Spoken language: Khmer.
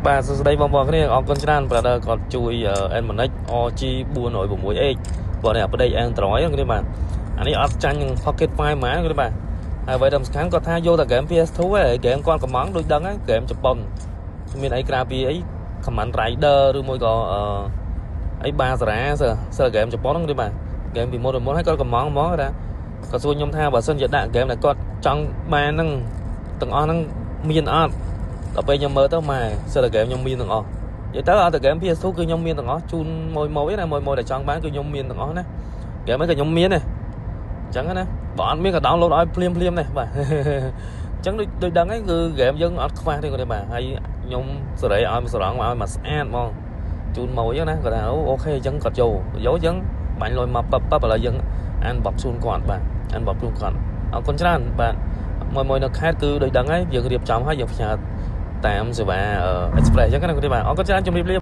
បាទសួស្តីបងប្អូនគ្នាអរគុណច្រើនប្រដៅគាត់ជួយ Nmanx RG 406 គាត់នេះអាប់ដេត Android គ្នាបាទអានេះអត់ចាញ់នឹង Pocket File ហ្មងគ្នាបាទហើយអ្វីដែលសំខាន់គាត់ថាយកតែ game PS2 ឯង game គាត់កំងដូចដឹងហ្នឹង game ជប៉ុនមានអីក្រៅពីអី Command Rider ឬមួយក៏អី Basara សើ game ជប៉ុនហ្នឹងគ្នាបាទ game ពីមុនហើយគាត់កំងហ្មងថាគាត់សួរខ្ញុំថាបើសិនជាដាក់ game ដែលគាត់ចង់បានហ្នឹងទាំងអស់ហ្នឹងមានអត់ដល់ពេលខ្ញុំមើលទៅម៉ែសិតតែ game ខ្ញុំមានទាំងអស់និយាយទៅអត់តែ game PS2 គឺខ្ញុំមានទាំងអស់ជូនមួយណាមួយដែលចង់បានគឺខ្ញុំមានទាំងអស់ណា game ហ្នឹងក៏ខ្ញុំមានដែរអញ្ចឹងណាបើអត់មានក៏ download ឲ្យភ្លាមដែរបាទអញ្ចឹងដូចដឹងហ្នឹងគឺ game យើងអត់ខ្វះទេគាត់ទេបាទហើយខ្ញុំសេរីឲ្យស្រង់មកឲ្យមកស្អាតហ្មងជូនមកអញ្ចឹងណាគាត់ថាអូខេអញ្ចឹងគាត់យកអញ្ចឹងបាញ់លុយមកប៉ិបឥឡូវយើងអានបបជូនគាត់បាទអានបបជូនគាត់អរគុណច្រើនបាទមួយនៅខេត្តគឺដូចដឹងហើយយើងរៀបចំហើយយើងផ្ញើតាមសេវា Express អញ្ចឹងណាគាត់ទេបាទអរគុណច្រើនជម្រាបលា